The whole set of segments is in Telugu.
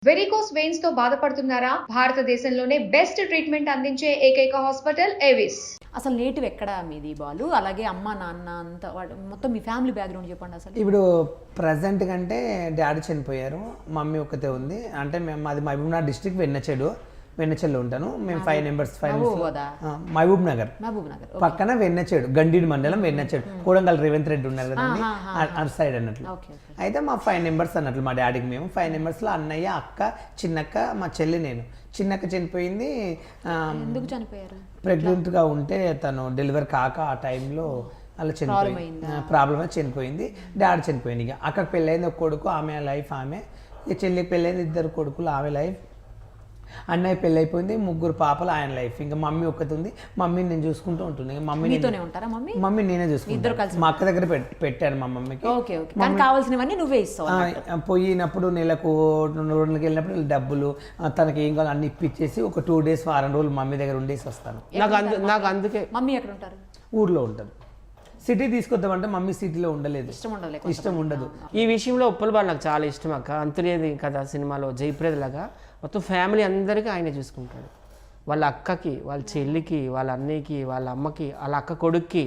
వెరికోస్ వెయిన్స్ తో బాధపడుతున్నారా? భారతదేశంలోనే బెస్ట్ ట్రీట్మెంట్ అందించే ఏకైక హాస్పిటల్ ఏవిస్. అసలు నేటివ్ ఎక్కడ మీది బాలు? అలాగే అమ్మ నాన్న అంతా మొత్తం మీ ఫ్యామిలీ బ్యాక్గ్రౌండ్ చెప్పండి. అసలు ఇప్పుడు ప్రజెంట్ కంటే డాడీ చనిపోయారు, మమ్మీ ఒక్కతే ఉంది. అంటే మేము మాది మహబూబ్నగర్ డిస్ట్రిక్ట్ వెన్నచెల్లో ఉంటాను. మేము 5 members మహబూబ్ నగర్ పక్కన వెన్నచేడు, గండీడి మండలం వెన్నచేడు, కోడంగల్ రేవంత్ రెడ్డి ఉన్నారు కదండి అటు సైడ్ అన్నట్లు. అయితే మా 5 members అన్నట్లు మా డాడీకి. మేము 5 members లో అన్నయ్య, అక్క, చిన్నక్క, మా చెల్లి, నేను. చిన్నక్క చనిపోయింది. ఎందుకు చనిపోయారు? ప్రెగ్నెంట్గా ఉంటే తను డెలివరీ కాక ఆ టైంలో అలా చనిపోయింది. ప్రాబ్లమ్ అయితే చనిపోయింది. డాడీ చనిపోయింది. ఇక అక్కకి పెళ్ళైంది, ఒక కొడుకు, ఆమె లైఫ్ ఆమె. ఇక చెల్లికి పెళ్ళైంది, 2 కొడుకులు, ఆమె లైఫ్. అన్నయ్య పెళ్ళి అయిపోయింది, 3 పాపలు, ఆయన లైఫ్. ఇంకా మమ్మీ ఒక్కటి ఉంది, మమ్మీని నేను చూసుకుంటూ ఉంటుంది. మమ్మీ నేనే చూసుకుంటాను. మా అక్క దగ్గర పెట్టాను మా మమ్మీకి. కావాల్సినవన్నీ నువ్వే ఇస్తావు. పోయినప్పుడు నెలకు 2 రోజులకి వెళ్ళినప్పుడు డబ్బులు తనకి ఏం కావాలో అన్ని ఇప్పించేసి ఒక 2 days వారం రోజులు మమ్మీ దగ్గర ఉండేసి వస్తాను. నాకు అందుకే. మమ్మీ ఎక్కడ ఉంటారు? ఊర్లో ఉంటారు. సిటీ తీసుకొద్దామంటే మమ్మీ సిటీలో ఉండలేదు, ఇష్టం ఉండదు. ఈ విషయంలో ఉప్పల్ బాలు నాకు చాలా ఇష్టం అక్క. అంతులేని కథ సినిమాలో జయప్రద లాగా మొత్తం ఫ్యామిలీ అందరికీ ఆయనే చూసుకుంటాడు. వాళ్ళ అక్కకి, వాళ్ళ చెల్లికి, వాళ్ళ అన్నయ్యకి, వాళ్ళ అమ్మకి, వాళ్ళ అక్క కొడుక్కి,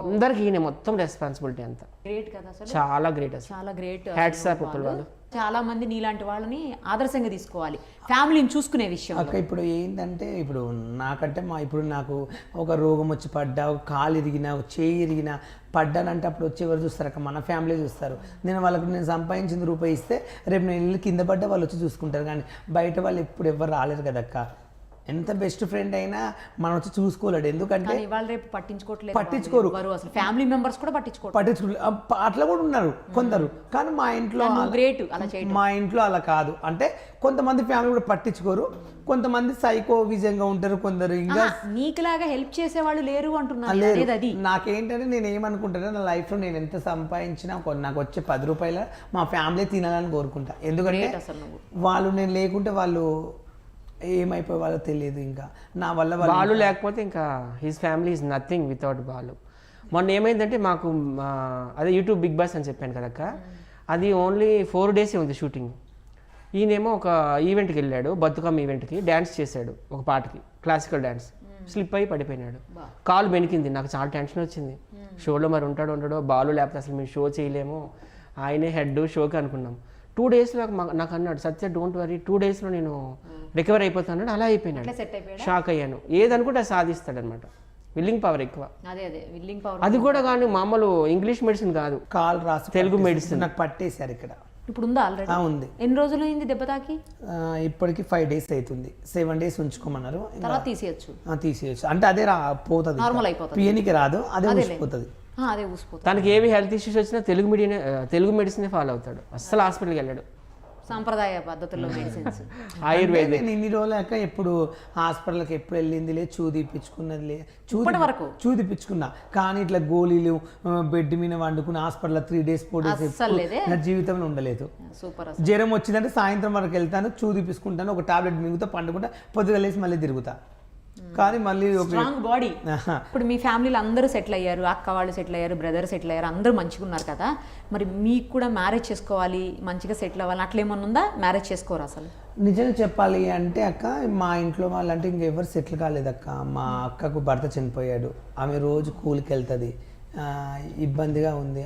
అందరికి ఈయన మొత్తం రెస్పాన్సిబిలిటీ అంతా. గ్రేట్ కదా అసలు, చాలా గ్రేట్ అసలు, చాలా great. Hats off Uppal Balu. చాలా మంది నీలాంటి వాళ్ళని ఆదర్శంగా తీసుకోవాలి ఫ్యామిలీని చూసుకునే విషయం. అక్క ఇప్పుడు ఏంటంటే, ఇప్పుడు నాకంటే ఇప్పుడు నాకు ఒక రోగం వచ్చి పడ్డా, ఒక కాలు ఇరిగినా, ఒక చేయి ఇరిగినా పడ్డానంటే అప్పుడు వచ్చి ఎవరు చూస్తారు అక్క? మన ఫ్యామిలీ చూస్తారు. నేను సంపాదించింది రూపాయి ఇస్తే రేపు నేను ఇల్లు కింద పడ్డా వాళ్ళు వచ్చి చూసుకుంటారు. కానీ బయట వాళ్ళు ఎప్పుడు ఎవరు రాలేరు కదక్క. ఎంత బెస్ట్ ఫ్రెండ్ అయినా మనం వచ్చి చూసుకోలేడు. ఎందుకంటే పట్టించుకోరు. అసలు ఫ్యామిలీ మెంబర్స్ కూడా పట్టించుకోరు. అట్లా కూడా ఉన్నారు కొందరు. కానీ మా ఇంట్లో అలా కాదు. అంటే కొంతమంది ఫ్యామిలీ కూడా పట్టించుకోరు, కొంతమంది సైకో విజయంగా ఉంటారు, కొందరు ఇంకా నీకులాగా హెల్ప్ చేసే వాళ్ళు లేరు అంటున్నారు. నాకేంటంటే నేను ఏమనుకుంటానో, నా లైఫ్లో నేను ఎంత సంపాదించినా నాకు వచ్చే 10 రూపాయల మా ఫ్యామిలీ తినాలని కోరుకుంటా. ఎందుకంటే వాళ్ళు నేను లేకుంటే వాళ్ళు ఏమైపోయే వాళ్ళో తెలియదు. ఇంకా నా వల్ల బాలు లేకపోతే ఇంకా his family is nothing without Balu. మొన్న ఏమైందంటే మాకు అదే యూట్యూబ్ బిగ్ బాస్ అని చెప్పాను కదక్క, అది ఓన్లీ 4 days ఉంది షూటింగ్. ఈయనేమో ఒక ఈవెంట్కి వెళ్ళాడు, బతుకమ్మ ఈవెంట్కి. డ్యాన్స్ చేశాడు ఒక పాటకి, క్లాసికల్ డ్యాన్స్. స్లిప్ అయి పడిపోయినాడు, కాలు బెనికింది. నాకు చాలా టెన్షన్ వచ్చింది. షోలో మరి ఉంటాడో బాలు లేకపోతే అసలు మేము షో చేయలేము, ఆయనే హెడ్ షోకి అనుకున్నాం. 2 daysలో నాకు అన్నాడు, సత్య డోంట్ వరీ, 2 daysలో నేను రికవర్ అయిపోతాను. అలా అయిపోయినాడు. షాక్ అయ్యాను. ఏదనుకుంటే సాధిస్తాడనమాట. విల్లింగ్ పవర్ ఎక్కువ. అది కూడా కానీ మామూలు ఇంగ్లీష్ మెడిసిన్ కాదు, కాల్ రాసి తెలుగు మెడిసిన్. నాకు పట్టేశారు ఇక్కడ. ఇప్పుడు ఉందా ఆల్రెడీ? ఉంది. ఎన్ని రోజులు అయింది దెబ్బ తాకి? ఇప్పటికి 5 days అవుతుంది. 7 days ఉంచుకోమన్నారు. తీసేయచ్చు అంటే అదే పోతుంది, నార్మల్ అయిపోతుంది. పిఎనికి రాదు, అదే ఊసిపోతుంది. తనకి ఏవి హెల్త్ ఇష్యూస్ వచ్చినా తెలుగు మెడిసిన్ ఫాలో అవుతాడు. అస్సలు హాస్పిటల్కి వెళ్ళాడు. సాంప్రదాయ పద్ధతుల్లో మెడిసిన్స్, ఆయుర్వేద. నేను ఇన్ని రోజులక ఎప్పుడు హాస్పిటల్కి ఎప్పుడు వెళ్ళింది లేదు, చూదిపించుకున్నది లేదు. చూదిపించుకున్నా కానీ ఇట్లా గోళీలు బెడ్ మీద వండుకుని హాస్పిటల్ 3 days 4 days నా జీవితంలో ఉండలేదు. జ్వరం వచ్చిందంటే సాయంత్రం వరకు వెళ్తాను, చూదిపించుకుంటాను, ఒక టాబ్లెట్ మింగుతా, పండుకుంటా, పొద్దుగా లేసి మళ్ళీ తిరుగుతా. కానీ మళ్ళీ స్ట్రాంగ్ బాడీ. ఇప్పుడు మీ ఫ్యామిలీలో అందరూ సెటిల్ అయ్యారు, అక్క వాళ్ళు సెటిల్ అయ్యారు, బ్రదర్ సెటిల్ అయ్యారు, అందరూ మంచిగా ఉన్నారు కదా. మరి మీకు కూడా మ్యారేజ్ చేసుకోవాలి, మంచిగా సెటిల్ అవ్వాలి, అట్లా ఏమన్నా ఉందా? మ్యారేజ్ చేసుకోరు అసలు? నిజంగా చెప్పాలి అంటే అక్క, మా ఇంట్లో వాళ్ళంటే ఇంకెవరు సెటిల్ కాలేదక్క. మా అక్కకు భర్త చనిపోయాడు, ఆమె రోజు కూలికి వెళ్తుంది, ఇబ్బందిగా ఉంది.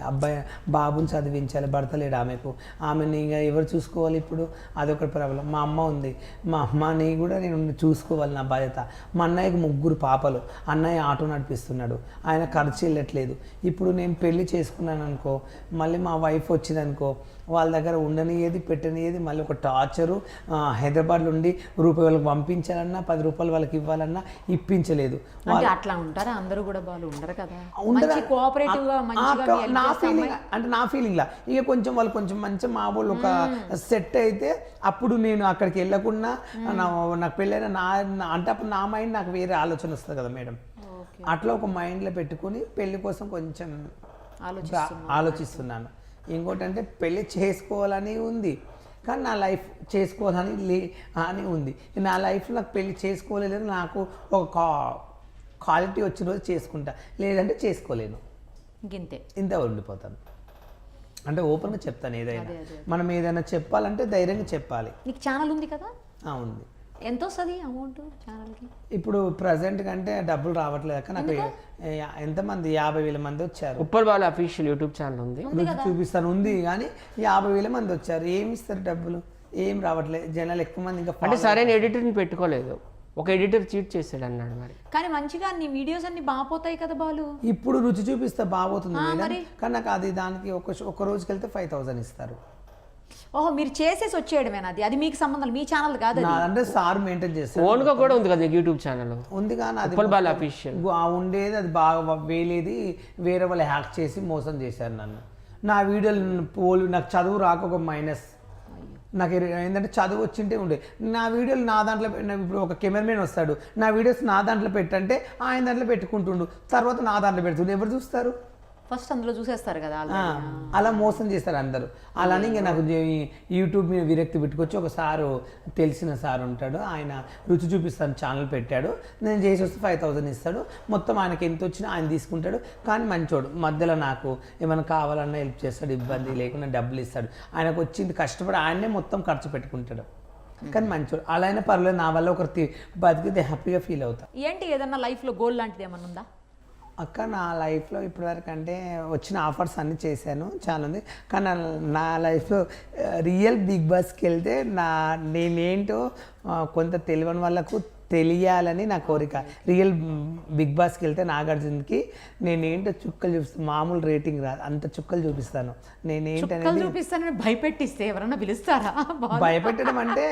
బాబుని చదివించాలి, భర్త లేడు ఆమెకు. ఆమెని ఇంకా ఎవరు చూసుకోవాలి ఇప్పుడు? అదొక ప్రాబ్లం. మా అమ్మ ఉంది, మా అమ్మని కూడా నేను చూసుకోవాలి, నా బాధ్యత. మా అన్నయ్యకి 3 పాపలు, అన్నయ్య ఆటో నడిపిస్తున్నాడు, ఆయన ఖర్చు వెళ్ళట్లేదు. ఇప్పుడు నేను పెళ్లి చేసుకున్నాను అనుకో, మళ్ళీ మా వైఫ్ వచ్చిందనుకో, వాళ్ళ దగ్గర ఉండనియేది పెట్టనియేది, మళ్ళీ ఒక టార్చరు. హైదరాబాద్లో ఉండి రూపాయి వాళ్ళకి పంపించాలన్నా, 10 రూపాయలు వాళ్ళకి ఇవ్వాలన్నా ఇప్పించలేదు. అట్లా ఉంటారా? అందరూ కూడా వాళ్ళు ఉండరు కదా. నా ఫీలింగ్ లా ఇక కొంచెం వాళ్ళు కొంచెం మంచి మా వాళ్ళు ఒక సెట్ అయితే అప్పుడు నేను అక్కడికి వెళ్ళకుండా నాకు పెళ్ళైన అంటే అప్పుడు నా మైండ్ నాకు వేరే ఆలోచన వస్తుంది కదా మేడం. అట్లా ఒక మైండ్లో పెట్టుకుని పెళ్లి కోసం కొంచెం ఆలోచిస్తున్నాను. ఇంకోటి అంటే పెళ్ళి చేసుకోవాలని ఉంది, కానీ నా లైఫ్ చేసుకోవాలని అని ఉంది. నా లైఫ్లో నాకు పెళ్ళి చేసుకోలేదు. నాకు ఒక క్వాలిటీ వచ్చిన రోజు చేసుకుంటా, లేదంటే చేసుకోలేను. ఇంతే ఇంత ఉండిపోతాను. అంటే ఓపెన్గా చెప్తాను ఏదైనా. మనం ఏదైనా చెప్పాలంటే ధైర్యంగా చెప్పాలి. నీకు ఛానల్ ఉంది కదా? ఉంది. ఎంత వస్తుంది అమౌంట్ ఛానల్కి? ఇప్పుడు ప్రజెంట్ కంటే డబ్బులు రావట్లేదు అక్క. నాకు ఎంతమంది 50,000 మంది వచ్చారు. Uppal Balu official YouTube channel ఉంది, చూపిస్తాను, ఉంది. కానీ 50,000 మంది వచ్చారు. ఏమి ఇస్తారు డబ్బులు? ఏం రావట్లేదు. జనాలు ఎక్కువ మంది ఇంకా అంటే సరైన ఎడిటర్ని పెట్టుకోలేదు. ఒక ఎడిటర్ చీట్ చేసాడు అన్నాడు. మరి కానీ మంచిగా నీ వీడియోస్ అన్ని బాగుపోతాయి కదా బాలు. ఇప్పుడు రుచి చూపిస్తే బాగోతుంది మేడం. కానీ నాకు అది దానికి ఒక రోజుకి వెళ్తే 5,000 ఇస్తారు. ఓహో, మీరు చేసేసి వచ్చేయడమేనా? అది మీకు సంబంధం, మీ ఛానల్ కాదు అంటే సార్ మెయింటైన్ చేస్తారు. ఓన్ గా కూడా ఉంది కదా యూట్యూబ్ ఛానల్ ఉంది. కానీ అది ఉప్పల్ బాలు అఫీషియల్ ఉండేది అది బాగా వేలేది. వేరే వాళ్ళు హ్యాక్ చేసి మోసం చేశారు నన్ను. నా వీడియోలు నాకు చదువు రాక ఒక మైనస్. నాకు ఏంటంటే చదువు వచ్చింటే ఉండే నా వీడియోలు నా దాంట్లో. ఇప్పుడు ఒక కెమెరామెన్ వస్తాడు, నా వీడియోస్ నా దాంట్లో పెట్టంటే ఆయన దాంట్లో పెట్టుకుంటుండు, తర్వాత నా దాంట్లో పెడుతుండు. ఎవరు చూస్తారు? ఫస్ట్ అందులో చూసేస్తారు కదా. అలా మోసం చేస్తారు అందరూ. అలానే ఇంకా నాకు యూట్యూబ్ మీద విరక్తి పెట్టుకొచ్చి ఒక సారు, తెలిసిన సార్ ఉంటాడు, ఆయన రుచి చూపిస్తాను ఛానల్ పెట్టాడు. నేను చేసి వస్తే 5,000 ఇస్తాడు. మొత్తం ఆయనకి ఎంత వచ్చినా ఆయన తీసుకుంటాడు. కానీ మంచోడు. మధ్యలో నాకు ఏమైనా కావాలన్నా హెల్ప్ చేస్తాడు, ఇబ్బంది లేకుండా డబ్బులు ఇస్తాడు. ఆయనకు వచ్చింది కష్టపడి ఆయనే మొత్తం ఖర్చు పెట్టుకుంటాడు. కానీ మంచోడు. అలా అయినా పర్లేదు, నా వల్ల ఒకరి బతికితే హ్యాపీగా ఫీల్ అవుతా. ఏంటి ఏదన్నా లైఫ్లో గోల్ లాంటిది ఏమన్నా ఉందా అక్క? నా లైఫ్లో ఇప్పటివరకు అంటే వచ్చిన ఆఫర్స్ అన్నీ చేశాను, చాలా ఉంది. కానీ నా లైఫ్లో రియల్ బిగ్ బాస్కి వెళ్తే నేనేంటో కొంత తెలియని వాళ్ళకు తెలియాలని నా కోరిక. రియల్ బిగ్ బాస్కి వెళ్తే నాగార్జునకి నేనేంటో చుక్కలు చూపిస్తాను. మామూలు రేటింగ్ రాదు, అంత చుక్కలు చూపిస్తాను. నేనేంటనేది చూపిస్తానని భయపెట్టిస్తే ఎవరన్నా పిలుస్తారా? భయపెట్టడం అంటే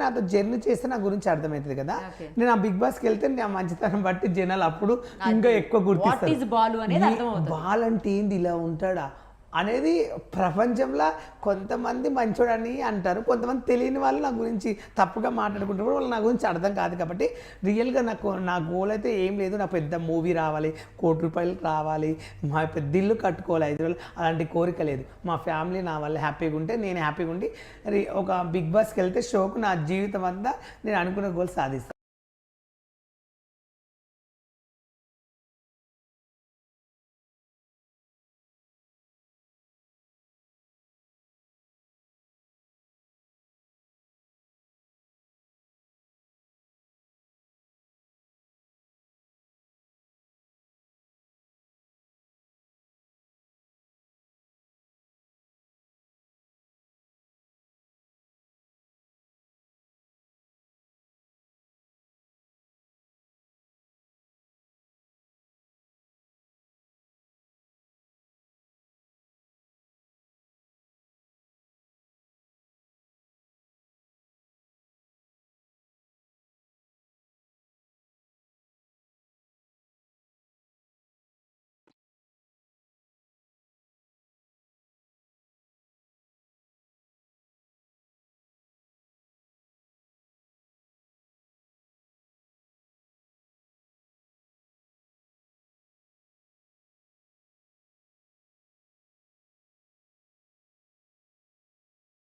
నాతో జర్నీ చేస్తే నా గురించి అర్థమవుతుంది కదా. నేను ఆ బిగ్ బాస్కి వెళ్తే నా మంచితనం బట్టి జనాలు అప్పుడు ఇంకా ఎక్కువ గుర్తిస్తారు. బాల్ అంటే ఏంది, ఇలా ఉంటాడా అనేది ప్రపంచంలో కొంతమంది మంచోడని అంటారు, కొంతమంది తెలియని వాళ్ళు నా గురించి తప్పుగా మాట్లాడుకుంటారు. వాళ్ళు నా గురించి అర్థం కాదు. కాబట్టి రియల్గా నా గోల్ అయితే ఏం లేదు. నా పెద్ద మూవీ రావాలి, ₹1,00,00,000 రావాలి, మా పెద్ద ఇల్లు కట్టుకోవాలి 5,000, అలాంటి కోరిక లేదు. మా ఫ్యామిలీ నా వల్ల హ్యాపీగా ఉంటే నేను హ్యాపీగా ఉండి ఒక బిగ్ బాస్కి వెళ్తే షోకు నా జీవితం అంతా నేను అనుకున్న గోల్ సాధిస్తాను.